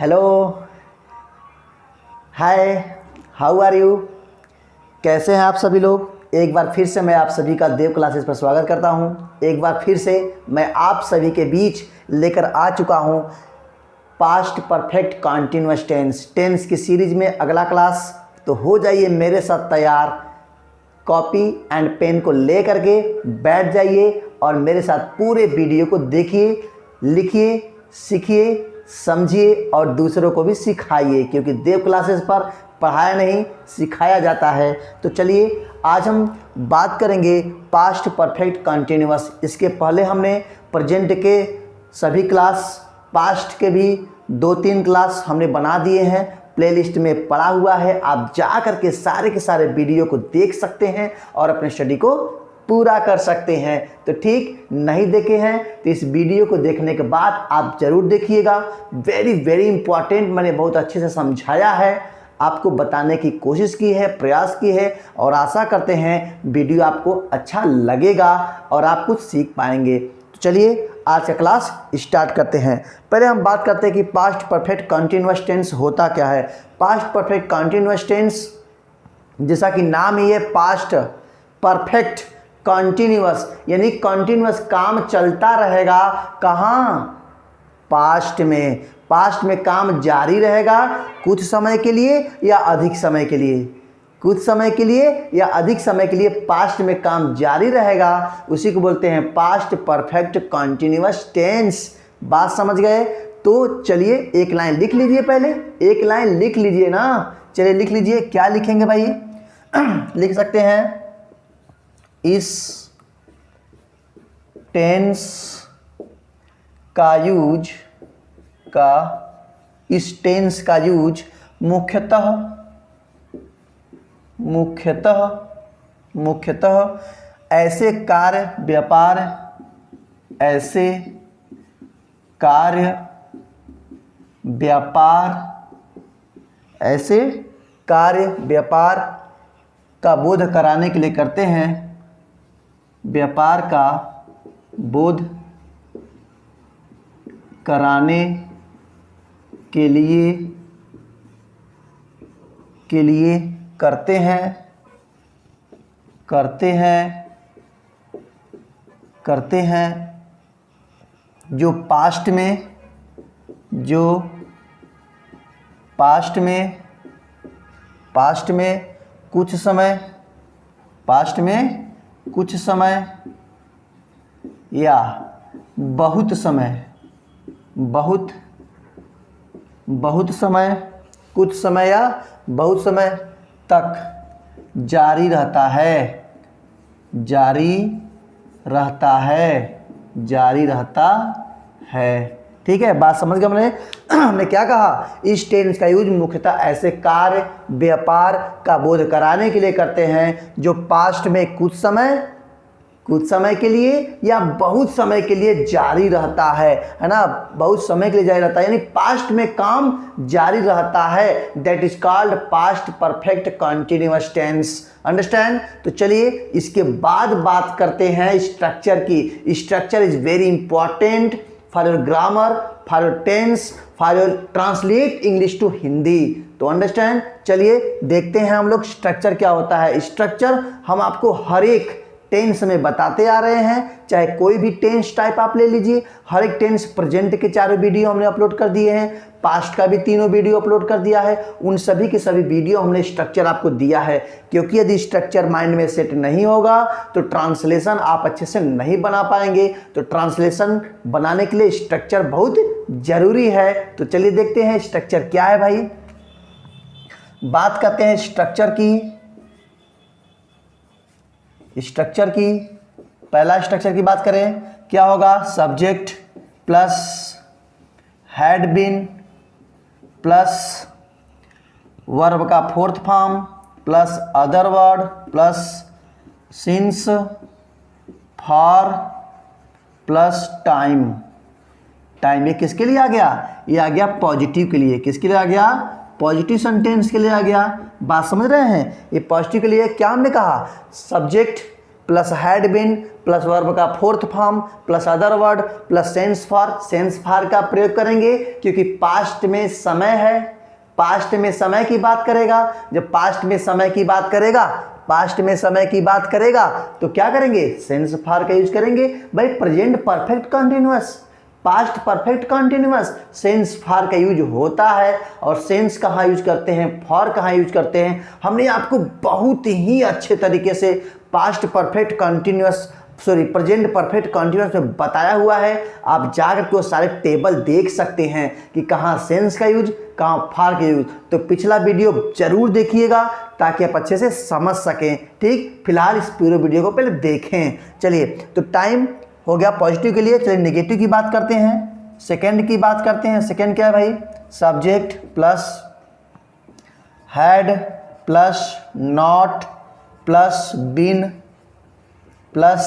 Hello, hi, how are you. कैसे हैं आप सभी लोग। एक बार फिर से मैं आप सभी का देव क्लासेस पर स्वागत करता हूं। एक बार फिर से मैं आप सभी के बीच लेकर आ चुका हूं पास्ट परफेक्ट कॉन्टिन्यूअस टेंस की सीरीज में अगला क्लास। तो हो जाइए मेरे साथ तैयार, कॉपी एंड पेन को ले करके बैठ जाइए और मेरे साथ पूरे वीडियो को देखिए, लिखिए, सीखिए, समझिए और दूसरों को भी सिखाइए, क्योंकि देव क्लासेस पर पढ़ाया नहीं सिखाया जाता है। तो चलिए आज हम बात करेंगे पास्ट परफेक्ट कंटिन्यूअस। इसके पहले हमने प्रेजेंट के सभी क्लास, पास्ट के भी 2-3 क्लास हमने बना दिए हैं, प्लेलिस्ट में पड़ा हुआ है। आप जा करके सारे के सारे वीडियो को देख सकते हैं और अपने स्टडी को पूरा कर सकते हैं। तो ठीक नहीं देखे हैं तो इस वीडियो को देखने के बाद आप ज़रूर देखिएगा। वेरी वेरी इंपॉर्टेंट, मैंने बहुत अच्छे से समझाया है, आपको बताने की कोशिश की है, प्रयास की है और आशा करते हैं वीडियो आपको अच्छा लगेगा और आप कुछ सीख पाएंगे। तो चलिए आज का क्लास स्टार्ट करते हैं। पहले हम बात करते हैं कि पास्ट परफेक्ट कंटिन्यूअस टेंस होता क्या है। पास्ट परफेक्ट कंटिन्यूअस टेंस, जैसा कि नाम ही है पास्ट परफेक्ट कंटिन्यूअस, यानी कंटिन्यूअस काम चलता रहेगा। कहाँ? पास्ट में। पास्ट में काम जारी रहेगा कुछ समय के लिए या अधिक समय के लिए, कुछ समय के लिए या अधिक समय के लिए पास्ट में काम जारी रहेगा। उसी को बोलते हैं पास्ट परफेक्ट कंटिन्यूअस टेंस। बात समझ गए? तो चलिए एक लाइन लिख लीजिए, पहले एक लाइन लिख लीजिए ना। चलिए लिख लीजिए, क्या लिखेंगे भाई? लिख सकते हैं इस टेंस का यूज इस टेंस का यूज मुख्यतः ऐसे कार्य व्यापार का बोध कराने के लिए करते हैं। व्यापार का बोध कराने के लिए करते हैं जो पास्ट में कुछ समय या बहुत समय कुछ समय या बहुत समय तक जारी रहता है। ठीक है, बात समझ गए? हमने क्या कहा? इस टेंस का यूज मुख्यतः ऐसे कार्य व्यापार का बोध कराने के लिए करते हैं जो पास्ट में कुछ समय के लिए या बहुत समय के लिए जारी रहता है ना। बहुत समय के लिए जारी रहता है, यानी पास्ट में काम जारी रहता है। That is called past perfect continuous tense. Understand? तो चलिए इसके बाद बात करते हैं स्ट्रक्चर की। Structure is very important for your grammar, for your tense, for your translate English to Hindi. तो अंडरस्टैंड? चलिए देखते हैं हम लोग स्ट्रक्चर क्या होता है। स्ट्रक्चर हम आपको हर एक टेंस में बताते आ रहे हैं, चाहे कोई भी टेंस टाइप आप ले लीजिए। हर एक टेंस, प्रेजेंट के 4 वीडियो हमने अपलोड कर दिए हैं, पास्ट का भी 3 वीडियो अपलोड कर दिया है। उन सभी के सभी वीडियो हमने स्ट्रक्चर आपको दिया है, क्योंकि यदि स्ट्रक्चर माइंड में सेट नहीं होगा तो ट्रांसलेशन आप अच्छे से नहीं बना पाएंगे। तो ट्रांसलेशन बनाने के लिए स्ट्रक्चर बहुत जरूरी है। तो चलिए देखते हैं स्ट्रक्चर क्या है भाई। बात करते हैं स्ट्रक्चर की। पहला स्ट्रक्चर की बात करें, क्या होगा? Subject plus had been plus verb का fourth form plus other word plus since for plus time. ये किसके लिए आ गया? ये आ गया पॉजिटिव के लिए। किसके लिए आ गया? पॉजिटिव सेंटेंस के लिए आ गया। बात समझ रहे हैं? ये पॉजिटिव के लिए क्या हमने कहा? Subject plus had been plus verb का fourth form plus other word plus since for का प्रयोग करेंगे क्योंकि पास्ट में समय है, पास्ट में समय की बात करेगा। जब पास्ट में समय की बात करेगा तो क्या करेंगे, सेंस फॉर का यूज करेंगे। भाई present perfect continuous, past perfect continuous sense for का यूज होता है। और सेंस कहाँ यूज करते हैं, फॉर कहाँ यूज करते हैं, हमने आपको बहुत ही अच्छे तरीके से past perfect continuous present perfect continuous में बताया हुआ है। आप जाकर के वो सारे टेबल देख सकते हैं कि कहाँ सेंस का यूज, कहाँ फॉर का यूज। तो पिछला वीडियो जरूर देखिएगा ताकि आप अच्छे से समझ सकें। ठीक, फिलहाल इस पूरे वीडियो को पहले देखें। चलिए, तो टाइम हो गया पॉजिटिव के लिए। चलिए नेगेटिव की बात करते हैं, सेकंड की बात करते हैं। सेकंड क्या है भाई, subject plus had plus not plus been plus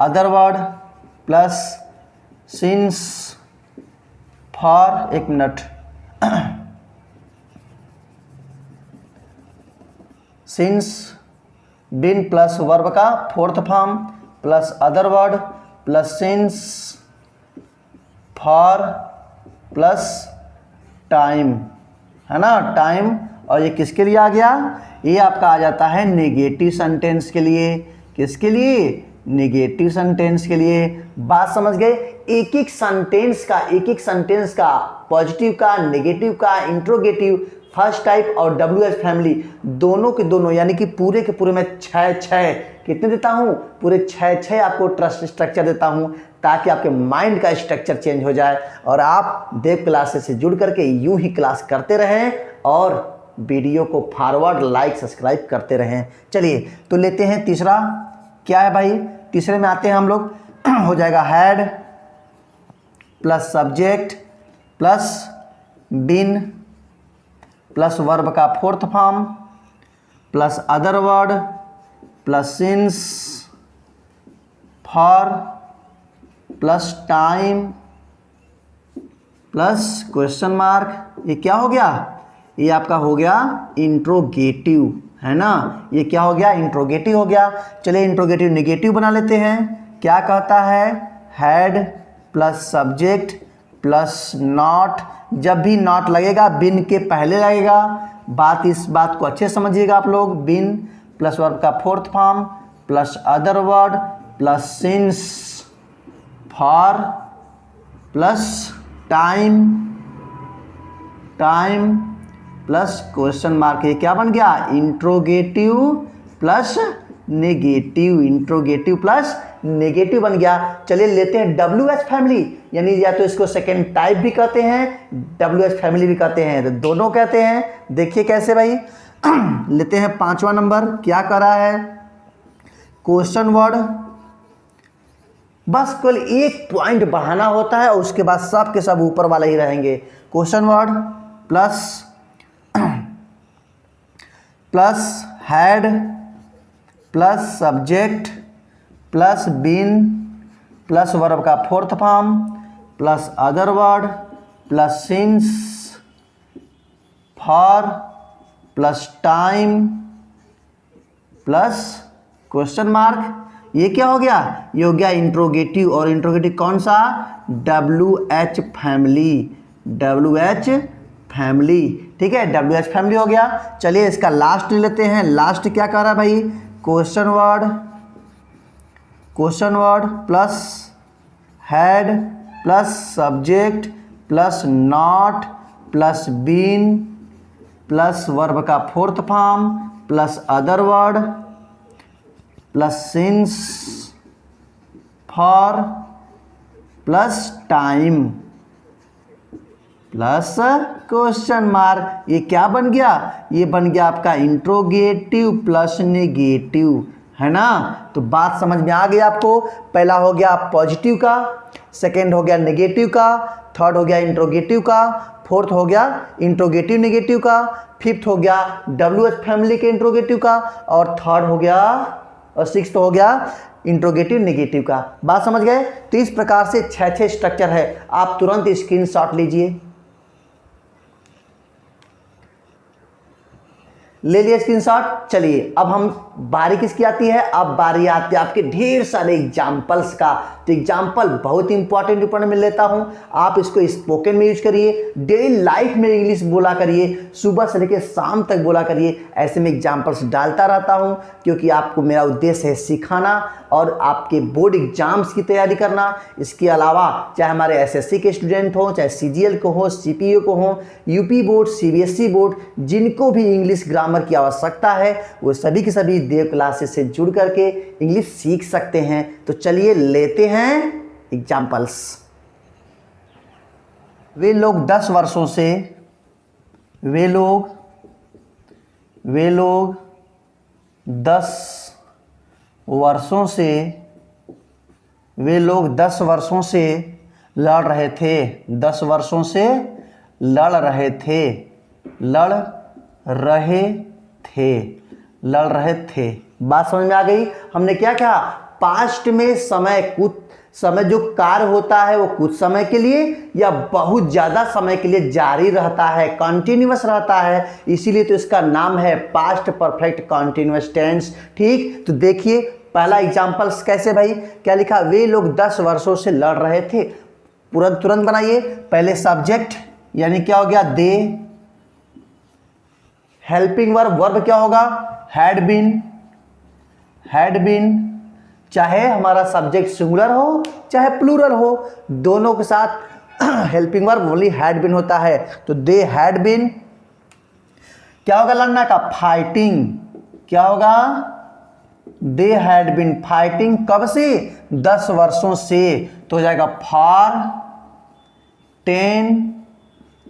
other word plus since for, एक minute, since been plus verb का fourth form plus other word plus since for plus time, है ना, टाइम। और ये किसके लिए आ गया, ये आपका आ जाता है नेगेटिव सेंटेंस के लिए। किसके लिए, नेगेटिव सेंटेंस के लिए। बात समझ गए, एक एक सेंटेंस का पॉजिटिव का, नेगेटिव का, इंट्रोगेटिव, फर्स्ट टाइप और WH फैमिली दोनों के दोनों, यानी कि पूरे के पूरे मैं 6 कितने देता हूँ, पूरे 6 आपको ट्रस्ट स्ट्रक्चर देता हूँ ताकि आपके माइंड का स्ट्रक्चर चेंज हो जाए और आप देव क्लासेस से जुड़ करके यूं ही क्लास करते रहें और वीडियो को फॉरवर्ड, लाइक, सब्सक्राइब करते रहें। चलिए, तो लेते हैं तीसरा। क्या है भाई, तीसरे में आते हैं हम लोग। हो जाएगा had plus subject plus been plus verb का fourth form plus other word plus since for plus time plus question mark. ये क्या हो गया, ये आपका हो गया इंट्रोगेटिव, है ना। ये क्या हो गया, इंट्रोगेटिव हो गया। चलिए इंट्रोगेटिव नेगेटिव बना लेते हैं। क्या कहता है, had plus subject plus not, जब भी नॉट लगेगा बिन के पहले लगेगा। इस बात को अच्छे समझिएगा आप लोग। बिन प्लस वर्ब का fourth form plus other word plus since for plus time plus question mark. ये क्या बन गया, interrogative plus negative, interrogative plus negative बन गया। चलिए लेते हैं WH फैमिली, यानी या तो इसको सेकेंड टाइप भी कहते हैं, WH फैमिली भी कहते हैं, तो दोनों कहते हैं। देखिए कैसे भाई। लेते हैं 5वां नंबर। क्या कर रहा है, क्वेश्चन वर्ड, बस केवल एक पॉइंट बढ़ाना होता है और उसके बाद सब के सब ऊपर वाले ही रहेंगे। Question word plus had plus subject plus been plus verb का fourth form plus other word plus since for plus time plus question mark. ये क्या हो गया, ये हो गया इंट्रोगेटिव। और इंट्रोगेटिव कौन सा, WH फैमिली, ठीक है, WH फैमिली हो गया। चलिए इसका लास्ट ले लेते हैं। लास्ट क्या कर रहा है भाई, question word plus had plus subject plus not plus been plus verb का fourth form plus other word plus since for plus time plus question mark. ये क्या बन गया, ये बन गया आपका इंट्रोगेटिव प्लस नेगेटिव, है ना। तो बात समझ में आ गई आपको। पहला हो गया पॉजिटिव का, सेकंड हो गया नेगेटिव का, थर्ड हो गया इंट्रोगेटिव का, फोर्थ हो गया इंट्रोगेटिव नेगेटिव का, फिफ्थ हो गया WH फैमिली के इंट्रोगेटिव का, और थर्ड हो गया और सिक्स्थ हो गया इंट्रोगेटिव नेगेटिव का। बात समझ गए। तो इस प्रकार से 6 स्ट्रक्चर है। आप तुरंत स्क्रीनशॉट लीजिए, ले लिए स्क्रीनशॉट। चलिए अब हम बारी किसकी आती है? अब बारी आती है आपके ढेर सारे एग्जाम्पल्स का। तो एग्जाम्पल बहुत इंपॉर्टेंट में लेता हूं, आप इसको स्पोकन में यूज करिए, डेली लाइफ में इंग्लिश बोला करिए, सुबह से लेकर शाम तक बोला करिए। ऐसे में एग्जाम्पल्स डालता रहता हूं क्योंकि आपको मेरा उद्देश्य है सिखाना और आपके बोर्ड एग्जाम्स की तैयारी करना। इसके अलावा चाहे हमारे एसएससी के स्टूडेंट हो, चाहे सीजीएल को हो, सीपीओ को हो, यूपी बोर्ड, सीबीएसई बोर्ड, जिनको भी इंग्लिश ग्रामर की आवश्यकता है वो सभी के सभी देव क्लासेस से जुड़ करके इंग्लिश सीख सकते हैं। तो चलिए लेते हैं एग्जाम्पल्स। वे लोग 10 वर्षों से, वे लोग 10 वर्षों से, वे लोग 10 वर्षों से लड़ रहे थे, 10 वर्षों से लड़ रहे थे, लड़ रहे थे, लड़ रहे थे। बात समझ में आ गई? हमने क्या कहा? पास्ट में समय, कुछ समय जो कार्य होता है वो कुछ समय के लिए या बहुत ज़्यादा समय के लिए जारी रहता है, कंटिन्यूअस रहता है, इसीलिए तो इसका नाम है पास्ट परफेक्ट कंटिन्यूअस टेंस। ठीक, तो देखिए पहला एग्जाम्पल्स कैसे भाई, क्या लिखा? वे लोग 10 वर्षों से लड़ रहे थे। तुरंत बनाइए। पहले सब्जेक्ट यानी क्या हो गया? दे। हेल्पिंग वर्ब, वर्ब क्या होगा? Had been, had been. चाहे हमारा सब्जेक्ट सिंगुलर हो चाहे प्लूरल हो, दोनों के साथ helping verb only had been होता है। तो दे हैड बीन, क्या होगा लड़ना का? फाइटिंग। क्या होगा? They had been fighting. कब से? 10 वर्षों से। तो हो जाएगा फॉर 10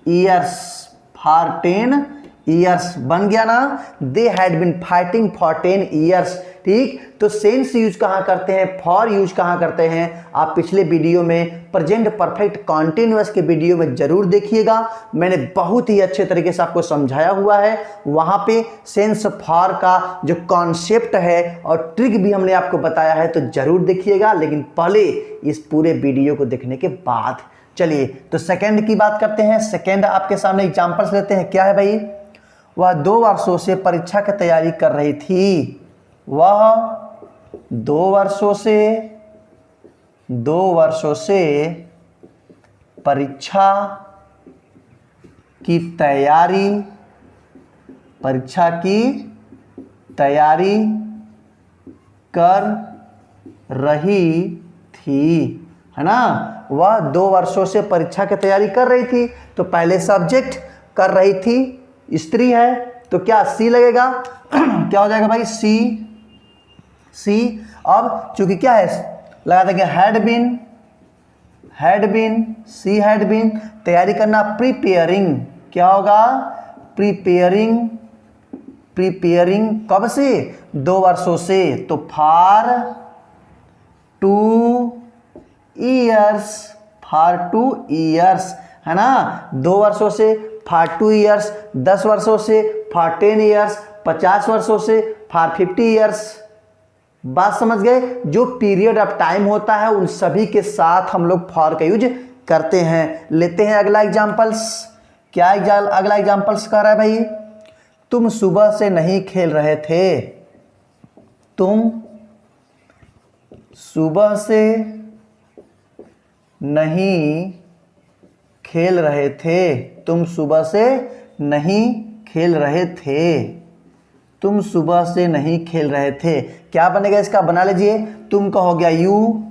ईयर्स, फॉर 10 ईयर्स बन गया ना। They had been fighting for 10 years. ठीक, तो सेंस यूज कहाँ करते हैं, फॉर यूज कहाँ करते हैं? आप पिछले वीडियो में प्रेजेंट परफेक्ट कॉन्टिन्यूअस के वीडियो में जरूर देखिएगा, मैंने बहुत ही अच्छे तरीके से आपको समझाया हुआ है। वहाँ पे सेंस फॉर का जो कॉन्सेप्ट है और ट्रिक भी हमने आपको बताया है, तो जरूर देखिएगा, लेकिन पहले इस पूरे वीडियो को देखने के बाद। चलिए तो सेकेंड की बात करते हैं। सेकेंड आपके सामने एग्जाम्पल्स लेते हैं। क्या है भाई? वह 2 वर्षों से परीक्षा की तैयारी कर रही थी। वह 2 वर्षों से परीक्षा की तैयारी कर रही थी, है ना। वह 2 वर्षों से परीक्षा की तैयारी कर रही थी। तो पहले सब्जेक्ट कर रही थी, स्त्री है, तो क्या सी लगेगा? क्या हो जाएगा भाई? सी। अब चूंकि क्या है, लगा देंगे had been, she had been. तैयारी करना प्रिपेयरिंग, क्या होगा? प्रिपेयरिंग कब से? 2 वर्षों से। तो फॉर 2 ईयर्स, है ना। 2 वर्षों से फॉर 2 ईयर्स, 10 वर्षों से फॉर 10 ईयर्स, 50 वर्षों से फॉर 50 ईयर्स। बात समझ गए? जो पीरियड ऑफ टाइम होता है उन सभी के साथ हम लोग फॉर का यूज करते हैं। लेते हैं अगला एग्जाम्पल्स। क्या अगला एग्जाम्पल्स कह रहा है भाई? तुम सुबह से नहीं खेल रहे थे, तुम सुबह से नहीं खेल रहे थे, तुम सुबह से नहीं खेल रहे थे, तुम सुबह से नहीं खेल रहे थे। क्या बनेगा इसका? बना लीजिए। तुम का हो गया you,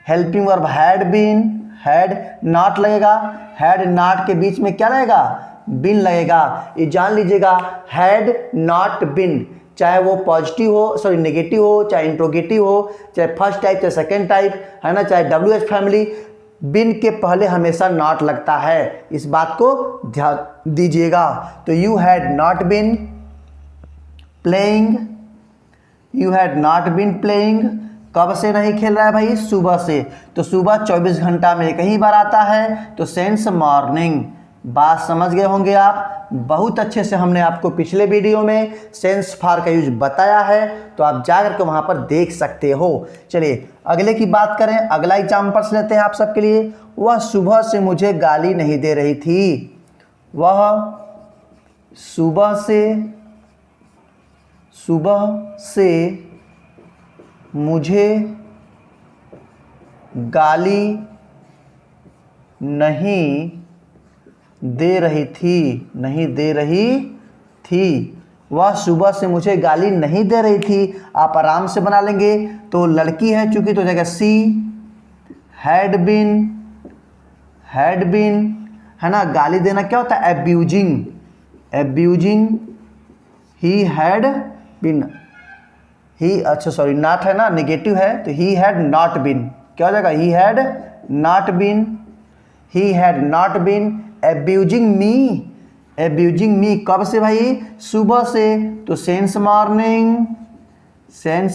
helping verb had been, had not लगेगा, हैड नॉट के बीच में क्या लगेगा? बिन लगेगा। ये जान लीजिएगा, हैड नॉट बिन, चाहे वो पॉजिटिव हो, सॉरी नेगेटिव हो, चाहे इंट्रोगेटिव हो, चाहे फर्स्ट टाइप चाहे सेकेंड टाइप, है ना, चाहे WH फैमिली, बिन के पहले हमेशा नॉट लगता है। इस बात को ध्यान दीजिएगा। तो you had not been playing, you had not been playing. कब से नहीं खेल रहा है भाई? सुबह से। तो सुबह 24 घंटा में एक ही बार आता है, तो सेंस मॉर्निंग। बात समझ गए होंगे आप। बहुत अच्छे से हमने आपको पिछले वीडियो में सेंस फॉर का यूज बताया है, तो आप जाकर के वहां पर देख सकते हो। चलिए अगले की बात करें। अगला एग्जाम्पल्स लेते हैं आप सबके लिए। वह सुबह से मुझे गाली नहीं दे रही थी, वह सुबह सुबह से मुझे गाली नहीं दे रही थी। वह सुबह से मुझे गाली नहीं दे रही थी। आप आराम से बना लेंगे। तो लड़की है चूंकि, तो हो जाएगा सी हैड बीन, है ना। गाली देना क्या होता है? एब्यूजिंग। ही हैड बीन, ही, अच्छा सॉरी नॉट है ना, नेगेटिव है, तो ही हैड नॉट बीन। क्या हो जाएगा? He had not been abusing me. कब से भाई? सुबह से। तो सिंस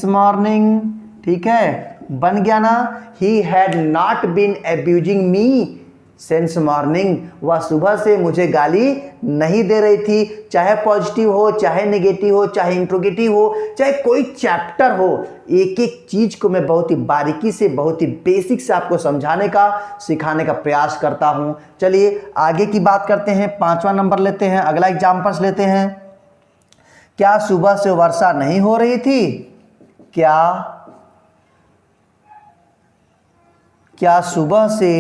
मॉर्निंग, ठीक है, बन गया ना। He had not been abusing me since morning. वह सुबह से मुझे गाली नहीं दे रही थी। चाहे पॉजिटिव हो, चाहे नेगेटिव हो, चाहे इंट्रोगेटिव हो, चाहे कोई चैप्टर हो, एक एक चीज को मैं बहुत ही बारीकी से, बहुत ही बेसिक से आपको समझाने का, सिखाने का प्रयास करता हूं। चलिए आगे की बात करते हैं। 5वां नंबर लेते हैं, अगला एग्जाम्पल्स लेते हैं। क्या सुबह से वर्षा नहीं हो रही थी? क्या सुबह से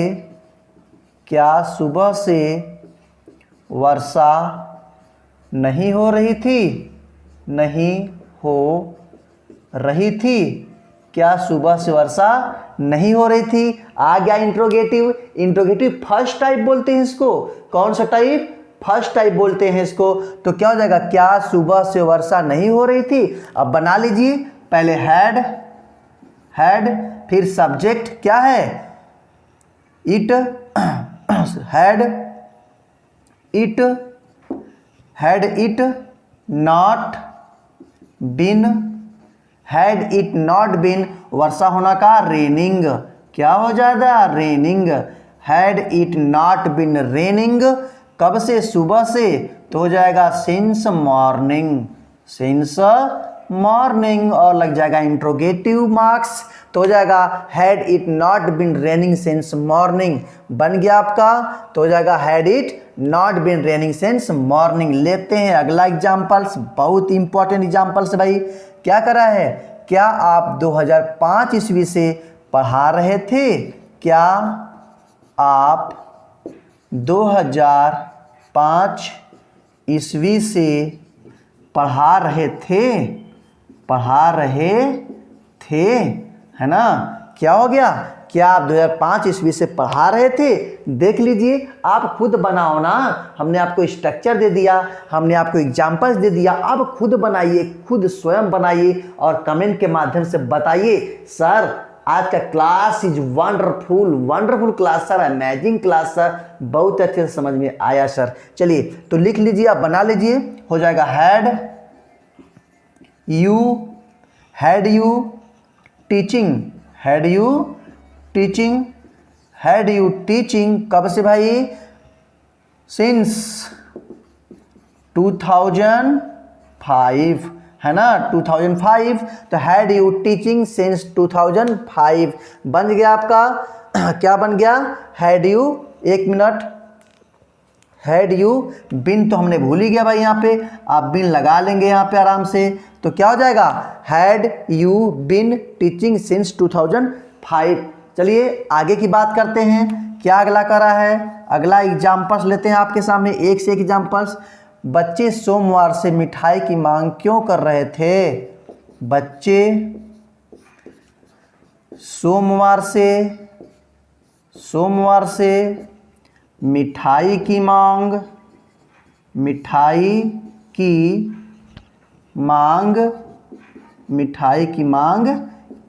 वर्षा नहीं हो रही थी? क्या सुबह से वर्षा नहीं हो रही थी? आ गया इंट्रोगेटिव फर्स्ट टाइप बोलते हैं इसको। कौन सा टाइप? फर्स्ट टाइप बोलते हैं इसको। तो क्या हो जाएगा? क्या सुबह से वर्षा नहीं हो रही थी। अब बना लीजिए। पहले हैड, फिर सब्जेक्ट क्या है? It, had it not been, वर्षा होना का रेनिंग। क्या हो जाएगा? Raining. Had it not been raining, कब से? सुबह से। तो हो जाएगा सिंस मॉर्निंग और लग जाएगा इंट्रोगेटिव मार्क्स। तो हो जाएगा had it not been raining since morning, बन गया आपका। तो हो जाएगा had it not been raining since morning. लेते हैं अगला एग्जाम्पल्स, बहुत इंपॉर्टेंट एग्जाम्पल्स भाई। क्या करा है? क्या आप 2005 ईस्वी से पढ़ा रहे थे? क्या आप 2005 ईस्वी से पढ़ा रहे थे, है ना। क्या हो गया? क्या आप 2005 ईस्वी से पढ़ा रहे थे? देख लीजिए, आप खुद बनाओ ना। हमने आपको स्ट्रक्चर दे दिया, हमने आपको एग्जाम्पल्स दे दिया। अब खुद बनाइए, खुद स्वयं बनाइए और कमेंट के माध्यम से बताइए, सर आज का class is wonderful class sir, amazing class sir, बहुत अच्छे से समझ में आया सर। चलिए तो लिख लीजिए, आप बना लीजिए। हो जाएगा हैड यू टीचिंग, कब से भाई? सिंस 2005, है ना, 2005। तो हैड यू टीचिंग सिंस 2005 बन गया आपका। क्या बन गया? हैड यू, एक मिनट, हैड यू बिन तो हमने भूल ही गया भाई। यहाँ पे आप बिन लगा लेंगे यहाँ पे आराम से। तो क्या हो जाएगा? Had you been teaching since 2005। चलिए आगे की बात करते हैं। क्या अगला करा है? अगला एग्जाम्पल्स लेते हैं आपके सामने, एक से एक एग्जाम्पल्स। बच्चे सोमवार से मिठाई की मांग क्यों कर रहे थे? बच्चे सोमवार से मिठाई की मांग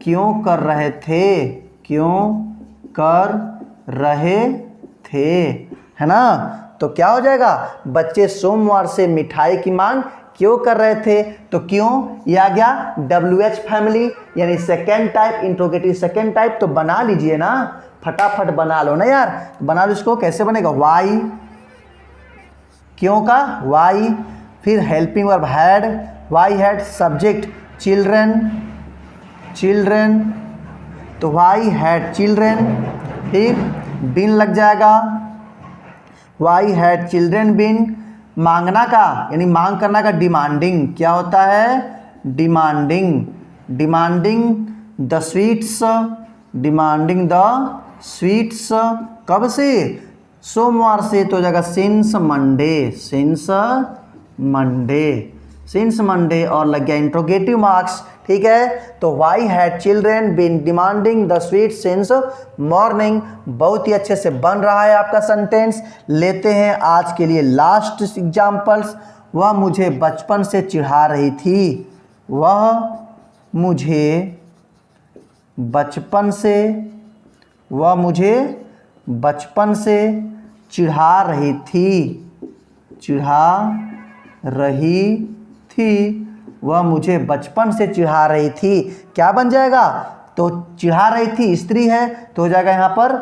क्यों कर रहे थे, है ना। तो क्या हो जाएगा? बच्चे सोमवार से मिठाई की मांग क्यों कर रहे थे? तो क्यों ये आ गया WH फैमिली, यानी second type, interrogative second type. तो बना लीजिए ना, फटाफट बना लो ना यार। बना लो इसको। कैसे बनेगा? वाई, क्यों का वाई, फिर helping verb had, why had, subject children, तो वाई हैड चिल्ड्रन, फिर बिन लग जाएगा, वाई हैड चिल्ड्रन बिन। मांगना का यानी मांग करना का डिमांडिंग, क्या होता है? Demanding, demanding the sweets, demanding the sweets कब से, सोमवार से, तो हो जाएगा since Monday, since Monday, since Monday, और लग गया इंट्रोगेटिव मार्क्स। ठीक है, तो why had children been demanding the sweet since morning, बहुत ही अच्छे से बन रहा है आपका सेंटेंस। लेते हैं आज के लिए लास्ट एग्जाम्पल्स। वह मुझे बचपन से चिढ़ा रही थी, वह मुझे बचपन से, वह मुझे बचपन से चिढ़ा रही थी, चिढ़ा रही थी, वह मुझे बचपन से चिढ़ा रही थी। क्या बन जाएगा, तो चिढ़ा रही थी स्त्री है, तो हो जाएगा यहाँ पर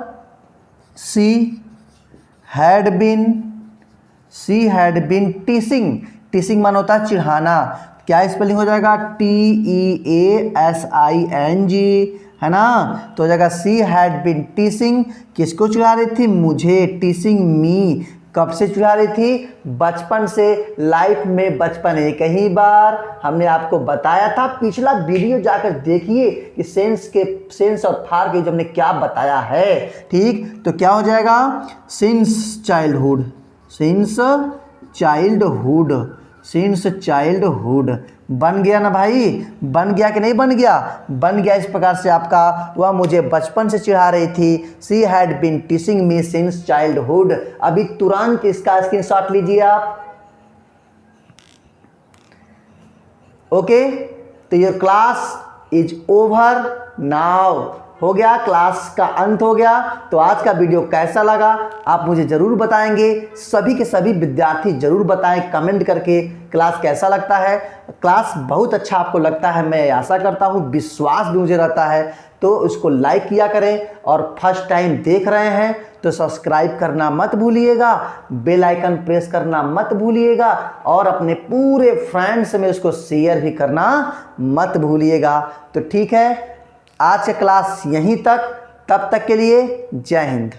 she had been teasing, teasing मान होता है चिढ़ाना, क्या स्पेलिंग हो जाएगा, TEASING, है ना, तो हो जाएगा शी हैड बीन टीसिंग, किसको चिढ़ा रही थी, मुझे, टीसिंग मी, कब से चिढ़ा रही थी, बचपन से। लाइफ में बचपन एक ही बार, हमने आपको बताया था, पिछला वीडियो जाकर देखिए कि सेंस और फार के हमने क्या बताया है। ठीक, तो क्या हो जाएगा, since childhood, since childhood, since childhood, बन गया ना भाई, बन गया कि नहीं बन गया, बन गया। इस प्रकार से आपका वह मुझे बचपन से चिढ़ा रही थी, she had been teasing me since childhood. अभी तुरंत इसका स्क्रीनशॉट लीजिए आप। ओके, तो your class is over now, हो गया, क्लास का अंत हो गया। तो आज का वीडियो कैसा लगा आप मुझे ज़रूर बताएंगे, सभी के सभी विद्यार्थी ज़रूर बताएं कमेंट करके क्लास कैसा लगता है। क्लास बहुत अच्छा आपको लगता है, मैं आशा करता हूँ, विश्वास भी मुझे रहता है। तो उसको लाइक किया करें, और फर्स्ट टाइम देख रहे हैं तो सब्सक्राइब करना मत भूलिएगा, बेल आइकन प्रेस करना मत भूलिएगा, और अपने पूरे फ्रेंड्स में उसको शेयर भी करना मत भूलिएगा। तो ठीक है, आज का क्लास यहीं तक, तब तक के लिए जय हिंद।